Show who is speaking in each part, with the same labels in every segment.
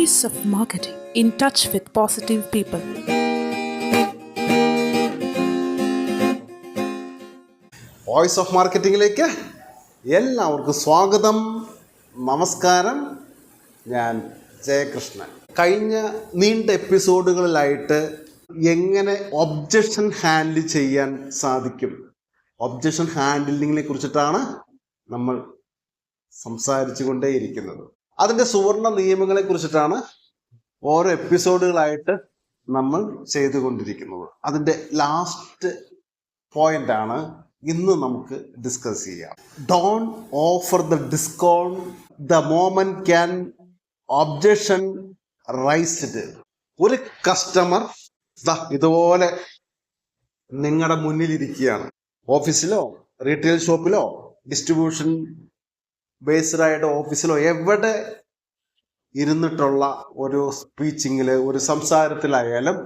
Speaker 1: Voice of Marketing, in touch with positive people.
Speaker 2: Voice of മാർക്കറ്റിങ്ങിലേക്ക് എല്ലാവർക്കും സ്വാഗതം. നമസ്കാരം. ഞാൻ ജയകൃഷ്ണൻ. കഴിഞ്ഞ നീണ്ട എപ്പിസോഡുകളിലായിട്ട് എങ്ങനെ ഒബ്ജക്ഷൻ ഹാൻഡിൽ ചെയ്യാൻ സാധിക്കും, ഒബ്ജക്ഷൻ ഹാൻഡിലിങ്ങിനെ കുറിച്ചിട്ടാണ് നമ്മൾ സംസാരിച്ചു കൊണ്ടേയിരിക്കുന്നത്. അതിൻ്റെ സുവർണ നിയമങ്ങളെ കുറിച്ചിട്ടാണ് ഓരോ എപ്പിസോഡുകളായിട്ട് നമ്മൾ ചെയ്തുകൊണ്ടിരിക്കുന്നത്. അതിൻ്റെ ലാസ്റ്റ് പോയിന്റ് ആണ് ഇന്ന് നമുക്ക് ഡിസ്കസ് ചെയ്യാം. Don't offer the discount the moment can objection raised. ഒരു കസ്റ്റമർ ഇതുപോലെ നിങ്ങളുടെ മുന്നിലിരിക്കുകയാണ്. ഓഫീസിലോ റീറ്റെയിൽ ഷോപ്പിലോ ഡിസ്ട്രിബ്യൂഷൻ ബേസ്ഡ് ആയിട്ട് ഓഫീസിലോ എവിടെ ഇരുന്നിട്ടുള്ള ഒരു സ്പീച്ചിങ്ങിൽ, ഒരു സംസാരത്തിലായാലും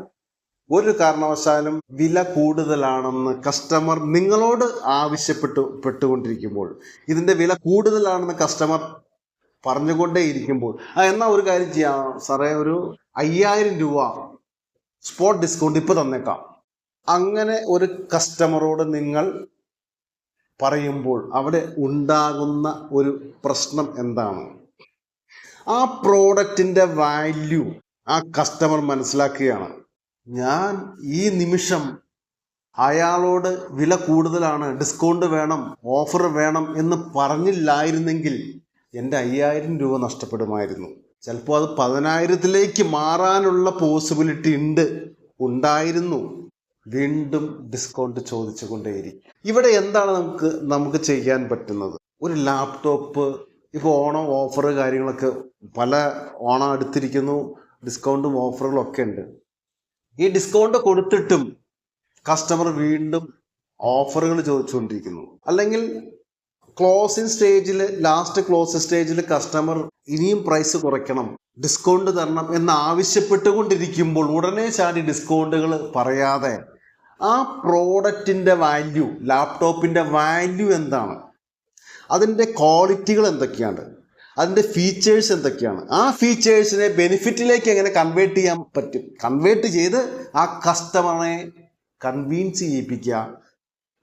Speaker 2: ഒരു കാരണവശാലും വില കൂടുതലാണെന്ന് കസ്റ്റമർ നിങ്ങളോട് ആവശ്യപ്പെട്ടുകൊണ്ടിരിക്കുമ്പോൾ, ഇതിൻ്റെ വില കൂടുതലാണെന്ന് കസ്റ്റമർ പറഞ്ഞുകൊണ്ടേയിരിക്കുമ്പോൾ, എന്നാൽ ഒരു കാര്യം ചെയ്യാം സാറേ, ഒരു 5000 രൂപ സ്പോട്ട് ഡിസ്കൗണ്ട് ഇപ്പോൾ തന്നേക്കാം, അങ്ങനെ ഒരു കസ്റ്റമറോട് നിങ്ങൾ പറയുമ്പോൾ അവിടെ ഉണ്ടാകുന്ന ഒരു പ്രശ്നം എന്താണ്? ആ പ്രോഡക്റ്റിൻ്റെ വാല്യൂ ആ കസ്റ്റമർ മനസ്സിലാക്കുകയാണ്. ഞാൻ ഈ നിമിഷം അയാളോട് വില കൂടുതലാണ്, ഡിസ്കൗണ്ട് വേണം, ഓഫർ വേണം എന്ന് പറഞ്ഞില്ലായിരുന്നെങ്കിൽ എൻ്റെ 5000 രൂപ നഷ്ടപ്പെടുമായിരുന്നു. ചിലപ്പോൾ അത് 10000ത്തിലേക്ക് മാറാനുള്ള പോസിബിലിറ്റി ഉണ്ടായിരുന്നു. വീണ്ടും ഡിസ്കൗണ്ട് ചോദിച്ചു കൊണ്ടേയിരിക്കും. ഇവിടെ എന്താണ് നമുക്ക് ചെയ്യാൻ പറ്റുന്നത്? ഒരു ലാപ്ടോപ്പ് ഇപ്പോൾ ഓണം ഓഫർ കാര്യങ്ങളൊക്കെ പല ഓണം അടുത്തിരിക്കുന്നു, ഡിസ്കൗണ്ടും ഓഫറുകളും ഒക്കെ ഉണ്ട്. ഈ ഡിസ്കൗണ്ട് കൊടുത്തിട്ടും കസ്റ്റമർ വീണ്ടും ഓഫറുകൾ ചോദിച്ചുകൊണ്ടിരിക്കുന്നു. അല്ലെങ്കിൽ ക്ലോസിംഗ് സ്റ്റേജിൽ, ലാസ്റ്റ് ക്ലോസിംഗ് സ്റ്റേജിൽ കസ്റ്റമർ ഇനിയും പ്രൈസ് കുറയ്ക്കണം, ഡിസ്കൗണ്ട് തരണം എന്ന് ആവശ്യപ്പെട്ടുകൊണ്ടിരിക്കുമ്പോൾ ഉടനെ ചാടി ഡിസ്കൗണ്ടുകൾ പറയാതെ ആ പ്രോഡക്റ്റിൻ്റെ വാല്യൂ, ലാപ്ടോപ്പിൻ്റെ വാല്യൂ എന്താണ്, അതിൻ്റെ ക്വാളിറ്റികൾ എന്തൊക്കെയാണ്, അതിൻ്റെ ഫീച്ചേഴ്സ് എന്തൊക്കെയാണ്, ആ ഫീച്ചേഴ്സിനെ ബെനിഫിറ്റിലേക്ക് എങ്ങനെ കൺവേർട്ട് ചെയ്യാൻ പറ്റും, കൺവേർട്ട് ചെയ്ത് ആ കസ്റ്റമറെ കൺവിൻസ് ചെയ്യിപ്പിക്കുക,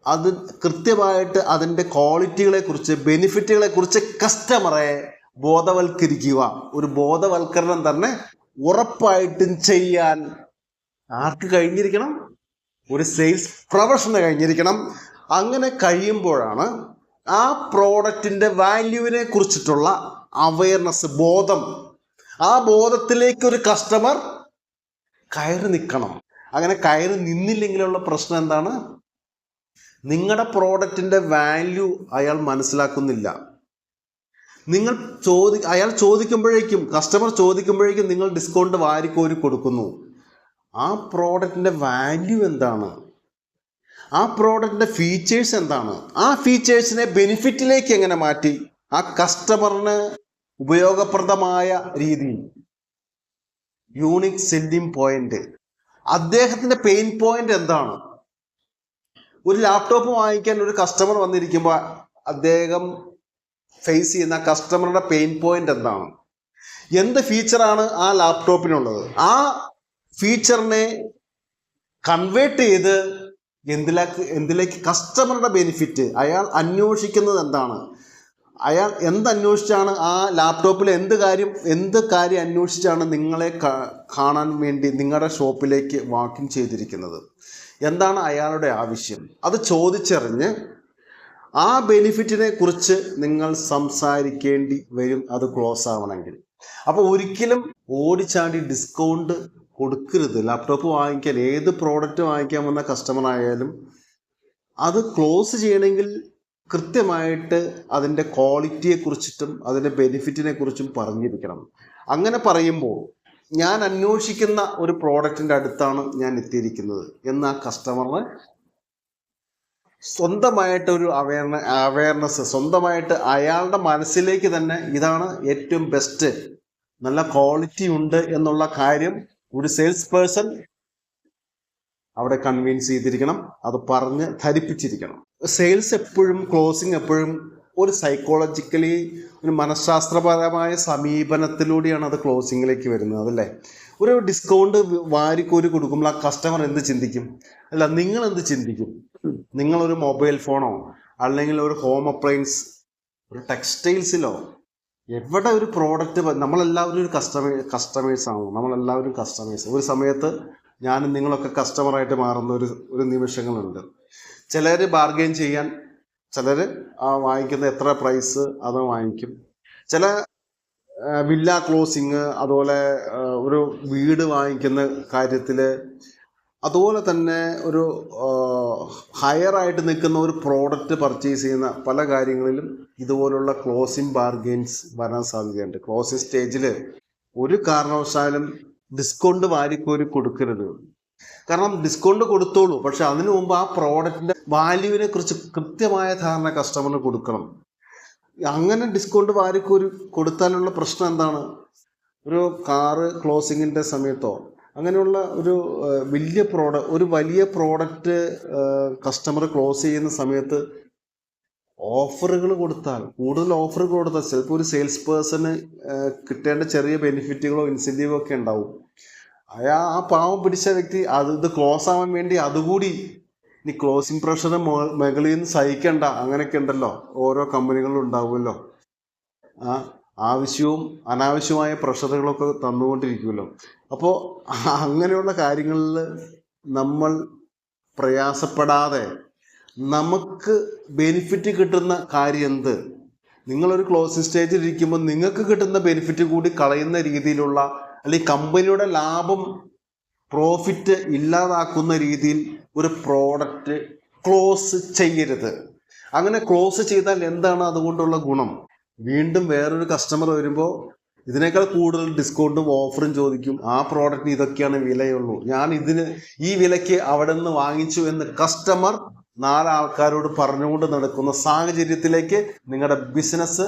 Speaker 2: അത് കൃത്യമായിട്ട് അതിൻ്റെ ക്വാളിറ്റികളെക്കുറിച്ച്, ബെനിഫിറ്റുകളെക്കുറിച്ച് കസ്റ്റമറെ ബോധവൽക്കരിക്കുക. ഒരു ബോധവൽക്കരണം തന്നെ ഉറപ്പായിട്ടും ചെയ്യാൻ ആർക്ക് കഴിഞ്ഞിരിക്കണം? ഒരു സെയിൽസ് പ്രൊഫഷന് കഴിഞ്ഞിരിക്കണം. അങ്ങനെ കഴിയുമ്പോഴാണ് ആ പ്രോഡക്റ്റിൻ്റെ വാല്യൂവിനെ കുറിച്ചിട്ടുള്ള അവയർനെസ്, ബോധം, ആ ബോധത്തിലേക്ക് ഒരു കസ്റ്റമർ കയറി നിൽക്കണം. അങ്ങനെ കയറി നിന്നില്ലെങ്കിലുള്ള പ്രശ്നം എന്താണ്? നിങ്ങളുടെ പ്രോഡക്റ്റിൻ്റെ വാല്യൂ അയാൾ മനസ്സിലാക്കുന്നില്ല. അയാൾ ചോദിക്കുമ്പോഴേക്കും, കസ്റ്റമർ ചോദിക്കുമ്പോഴേക്കും നിങ്ങൾ ഡിസ്കൗണ്ട് വാരിക്കോരി കൊടുക്കുന്നു. ആ പ്രോഡക്റ്റിൻ്റെ വാല്യൂ എന്താണ്? ആ പ്രോഡക്റ്റിൻ്റെ ഫീച്ചേഴ്സ് എന്താണ്? ആ ഫീച്ചേഴ്സിനെ ബെനിഫിറ്റിലേക്ക് എങ്ങനെ മാറ്റി ആ കസ്റ്റമറിന് ഉപയോഗപ്രദമായ രീതിയിൽ, യൂണിക് സെല്ലിംഗ് പോയിന്റ്, അദ്ദേഹത്തിൻ്റെ പെയിൻ പോയിന്റ് എന്താണ്? ഒരു ലാപ്ടോപ്പ് വാങ്ങിക്കാൻ ഒരു കസ്റ്റമർ വന്നിരിക്കുമ്പോൾ അദ്ദേഹം ഫേസ് ചെയ്യുന്ന കസ്റ്റമറുടെ പെയിൻ പോയിന്റ് എന്താണ്? എന്ത് ഫീച്ചറാണ് ആ ലാപ്ടോപ്പിനുള്ളത്? ആ ഫീച്ചറിനെ കൺവേർട്ട് ചെയ്ത് എന്തിലേക്ക് കസ്റ്റമറുടെ ബെനിഫിറ്റ്, അയാൾ അന്വേഷിക്കുന്നത് എന്താണ്, അയാൾ എന്തന്വേഷിച്ചാണ് ആ ലാപ്ടോപ്പിൽ എന്ത് കാര്യം അന്വേഷിച്ചാണ് നിങ്ങളെ കാണാൻ വേണ്ടി നിങ്ങളുടെ ഷോപ്പിലേക്ക് വാക്കിൻ ചെയ്തിരിക്കുന്നത്, എന്താണ് അയാളുടെ ആവശ്യം, അത് ചോദിച്ചറിഞ്ഞ് ആ ബെനിഫിറ്റിനെ കുറിച്ച് നിങ്ങൾ സംസാരിക്കേണ്ടി വരും, അത് ക്ലോസ് ആവണമെങ്കിൽ. അപ്പോൾ ഒരിക്കലും ഓടിച്ചാടി ഡിസ്കൗണ്ട് കൊടുക്കരുത്. ലാപ്ടോപ്പ് വാങ്ങിക്കാൻ, ഏത് പ്രോഡക്റ്റ് വാങ്ങിക്കാൻ വന്ന കസ്റ്റമർ ആയാലും അത് ക്ലോസ് ചെയ്യണമെങ്കിൽ കൃത്യമായിട്ട് അതിൻ്റെ ക്വാളിറ്റിയെ കുറിച്ചിട്ടും അതിൻ്റെ ബെനിഫിറ്റിനെ കുറിച്ചും പറഞ്ഞിരിക്കണം. അങ്ങനെ പറയുമ്പോൾ ഞാൻ അന്വേഷിക്കുന്ന ഒരു പ്രോഡക്റ്റിൻ്റെ അടുത്താണ് ഞാൻ എത്തിയിരിക്കുന്നത് എന്ന് ആ കസ്റ്റമറിന് സ്വന്തമായിട്ടൊരു അവയർനെസ്, സ്വന്തമായിട്ട് അയാളുടെ മനസ്സിലേക്ക് തന്നെ ഇതാണ് ഏറ്റവും ബെസ്റ്റ്, നല്ല ക്വാളിറ്റി ഉണ്ട് എന്നുള്ള കാര്യം ഒരു സെയിൽസ് പേഴ്സൺ അവിടെ കൺവിൻസ് ചെയ്തിരിക്കണം, അത് പറഞ്ഞ് ധരിപ്പിച്ചിരിക്കണം. സെയിൽസ് എപ്പോഴും, ക്ലോസിങ് എപ്പോഴും ഒരു സൈക്കോളജിക്കലി ഒരു മനഃശാസ്ത്രപരമായ സമീപനത്തിലൂടെയാണ് അത് ക്ലോസിങ്ങിലേക്ക് വരുന്നത്, അതല്ലേ? ഒരു ഡിസ്കൗണ്ട് വാരിക്കോരി കൊടുക്കുമ്പോൾ ആ കസ്റ്റമർ എന്ത് ചിന്തിക്കും? അല്ല, നിങ്ങൾ എന്ത് ചിന്തിക്കും? നിങ്ങളൊരു മൊബൈൽ ഫോണോ അല്ലെങ്കിൽ ഒരു ഹോം അപ്ലയൻസ്, ഒരു ടെക്സ്റ്റൈൽസിലോ എവിടെ ഒരു പ്രോഡക്റ്റ്, നമ്മളെല്ലാവരും ഒരു കസ്റ്റമേഴ്സാണോ? നമ്മളെല്ലാവരും കസ്റ്റമേഴ്സ്. ഒരു സമയത്ത് ഞാനും നിങ്ങളൊക്കെ കസ്റ്റമറായിട്ട് മാറുന്ന ഒരു നിമിഷങ്ങളുണ്ട്. ചിലർ ബാർഗെയിൻ ചെയ്യാൻ, ചിലർ വാങ്ങിക്കുന്ന എത്ര പ്രൈസ് അത് വാങ്ങിക്കും. ചില വില്ല ക്ലോസിങ്, അതുപോലെ ഒരു വീട് വാങ്ങിക്കുന്ന കാര്യത്തിൽ, അതുപോലെ തന്നെ ഒരു ഹയറായിട്ട് നിൽക്കുന്ന ഒരു പ്രോഡക്റ്റ് പർച്ചേസ് ചെയ്യുന്ന പല കാര്യങ്ങളിലും ഇതുപോലുള്ള ക്ലോസിങ് ബാർഗെയിൻസ് വരാൻ സാധ്യതയുണ്ട്. ക്ലോസിങ് സ്റ്റേജിൽ ഒരു കാരണവശാലും ഡിസ്കൗണ്ട് വാരിക്കോരി കൊടുക്കരുത്. കാരണം ഡിസ്കൗണ്ട് കൊടുത്തോളൂ, പക്ഷെ അതിനു മുമ്പ് ആ പ്രോഡക്റ്റിൻ്റെ വാല്യൂവിനെ കുറിച്ച് കൃത്യമായ ധാരണ കസ്റ്റമറിന് കൊടുക്കണം. അങ്ങനെ ഡിസ്കൗണ്ട് വാരിക്കോരി കൊടുത്താലുള്ള പ്രശ്നം എന്താണ്? ഒരു കാറ് ക്ലോസിങ്ങിൻ്റെ സമയത്തോ അങ്ങനെയുള്ള ഒരു വലിയ പ്രോഡക്റ്റ് കസ്റ്റമർ ക്ലോസ് ചെയ്യുന്ന സമയത്ത് കൂടുതൽ ഓഫറുകൾ കൊടുത്താൽ ചിലപ്പോൾ ഒരു സെയിൽസ് പേഴ്സണ് കിട്ടേണ്ട ചെറിയ ബെനിഫിറ്റുകളോ ഇൻസെൻറ്റീവോ ഒക്കെ ഉണ്ടാവും. ആ പാവം പിടിച്ച വ്യക്തി ഇത് ക്ലോസ് ആവാൻ വേണ്ടി അതുകൂടി ഇനി ക്ലോസിങ് പ്രഷർ മുകളിൽ നിന്ന് സഹിക്കണ്ട, അങ്ങനെയൊക്കെ ഉണ്ടല്ലോ, ഓരോ കമ്പനികളിലും ഉണ്ടാവുമല്ലോ. ആവശ്യവും അനാവശ്യമായ പ്രഷറുകളൊക്കെ തന്നുകൊണ്ടിരിക്കുമല്ലോ. അപ്പോൾ അങ്ങനെയുള്ള കാര്യങ്ങളിൽ നമ്മൾ പ്രയാസപ്പെടാതെ നമുക്ക് ബെനിഫിറ്റ് കിട്ടുന്ന കാര്യം എന്ത്? നിങ്ങളൊരു ക്ലോസിങ് സ്റ്റേജിൽ ഇരിക്കുമ്പോൾ നിങ്ങൾക്ക് കിട്ടുന്ന ബെനിഫിറ്റ് കൂടി കളയുന്ന രീതിയിലുള്ള, അല്ലെങ്കിൽ കമ്പനിയുടെ ലാഭം പ്രോഫിറ്റ് ഇല്ലാതാക്കുന്ന രീതിയിൽ ഒരു പ്രോഡക്റ്റ് ക്ലോസ് ചെയ്യരുത്. അങ്ങനെ ക്ലോസ് ചെയ്താൽ എന്താണ് അതുകൊണ്ടുള്ള ഗുണം? വീണ്ടും വേറൊരു കസ്റ്റമർ വരുമ്പോൾ ഇതിനേക്കാൾ കൂടുതൽ ഡിസ്കൗണ്ടും ഓഫറും ചോദിക്കും. ആ പ്രോഡക്റ്റിന് ഇതൊക്കെയാണ് വിലയുള്ളൂ, ഞാൻ ഈ വിലയ്ക്ക് അവിടെ നിന്ന് വാങ്ങിച്ചു എന്ന് കസ്റ്റമർ 4 ആൾക്കാരോട് പറഞ്ഞുകൊണ്ട് നടക്കുന്ന സാഹചര്യത്തിലേക്ക് നിങ്ങളുടെ ബിസിനസ്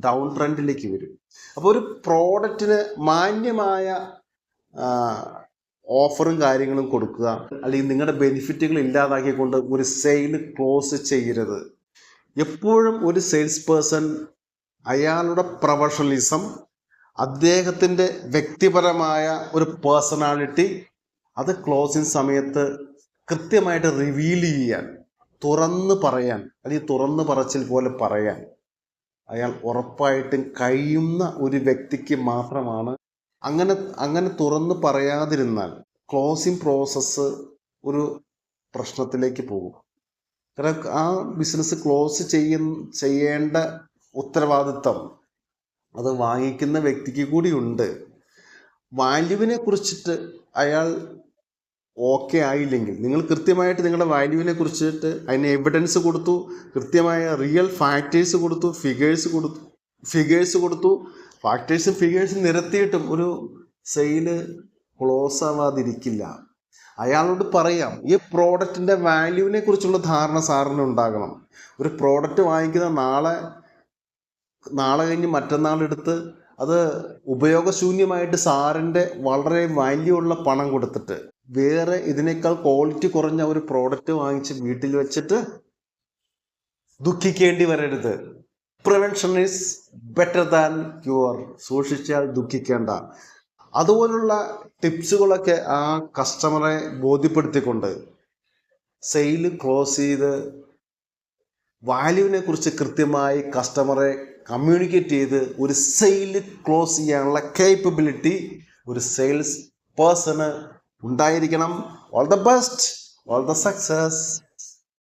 Speaker 2: ഡൗൺ ട്രെൻഡിലേക്ക് വരും. അപ്പോൾ ഒരു പ്രോഡക്റ്റിന് മാന്യമായ ഓഫറും കാര്യങ്ങളും കൊടുക്കുക, അല്ലെങ്കിൽ നിങ്ങളുടെ ബെനിഫിറ്റുകൾ ഇല്ലാതാക്കിക്കൊണ്ട് ഒരു സെയിൽ ക്ലോസ് ചെയ്യരുത്. എപ്പോഴും ഒരു സെയിൽസ് പേഴ്സൺ അയാളുടെ പ്രൊഫഷണലിസം, അദ്ദേഹത്തിൻ്റെ വ്യക്തിപരമായ ഒരു പേഴ്സണാലിറ്റി, അത് ക്ലോസിങ് സമയത്ത് കൃത്യമായിട്ട് റിവീൽ ചെയ്യാൻ, തുറന്ന് പറയാൻ, അല്ലെങ്കിൽ തുറന്ന് പറച്ചിൽ പോലെ പറയാൻ അയാൾ ഉറപ്പായിട്ടും കഴിയുന്ന ഒരു വ്യക്തിക്ക് മാത്രമാണ്. അങ്ങനെ തുറന്ന് പറയാതിരുന്നാൽ ക്ലോസിങ് പ്രോസസ്സ് ഒരു പ്രശ്നത്തിലേക്ക് പോകും. കാരണം ആ ബിസിനസ് ക്ലോസ് ചെയ്യേണ്ട ഉത്തരവാദിത്തം അത് വാങ്ങിക്കുന്ന വ്യക്തിക്ക് കൂടി ഉണ്ട്. വാല്യൂവിനെ കുറിച്ചിട്ട് അയാൾ ഓക്കെ ആയില്ലെങ്കിൽ, നിങ്ങൾ കൃത്യമായിട്ട് നിങ്ങളുടെ വാല്യൂവിനെ കുറിച്ചിട്ട് അതിന് എവിഡൻസ് കൊടുത്തു, കൃത്യമായ റിയൽ ഫാക്ടേഴ്സ് കൊടുത്തു, ഫിഗേഴ്സ് കൊടുത്തു, ഫാക്ടേഴ്സും ഫിഗേഴ്സും നിരത്തിയിട്ടും ഒരു സെയില് ക്ലോസ് ആവാതിരിക്കില്ല. അയാളോട് പറയാം, ഈ പ്രോഡക്റ്റിൻ്റെ വാല്യൂവിനെ കുറിച്ചുള്ള ധാരണ സാറിന് ഉണ്ടാകണം. ഒരു പ്രോഡക്റ്റ് വാങ്ങിക്കുന്ന നാളെ കഴിഞ്ഞ് മറ്റന്നാളെടുത്ത് അത് ഉപയോഗശൂന്യമായിട്ട് സാറിൻ്റെ വളരെ വാല്യൂ ഉള്ള പണം കൊടുത്തിട്ട് വേറെ ഇതിനേക്കാൾ ക്വാളിറ്റി കുറഞ്ഞ ഒരു പ്രോഡക്റ്റ് വാങ്ങിച്ച് വീട്ടിൽ വെച്ചിട്ട് ദുഃഖിക്കേണ്ടി വരരുത്. Prevention is better than cure. സൂക്ഷിച്ചാൽ ദുഃഖിക്കേണ്ട. അതുപോലുള്ള ടിപ്സുകളൊക്കെ ആ കസ്റ്റമറെ ബോധ്യപ്പെടുത്തിക്കൊണ്ട് സെയിൽ ക്ലോസ് ചെയ്ത് വാല്യൂവിനെ കുറിച്ച് കൃത്യമായി കസ്റ്റമറെ കമ്മ്യൂണിക്കേറ്റ് ചെയ്ത് ഒരു സെയിൽ ക്ലോസ് ചെയ്യാനുള്ള കേപ്പബിലിറ്റി ഒരു സെയിൽസ് പേഴ്സണ് ഉണ്ടായിരിക്കണം. All the best, all the success.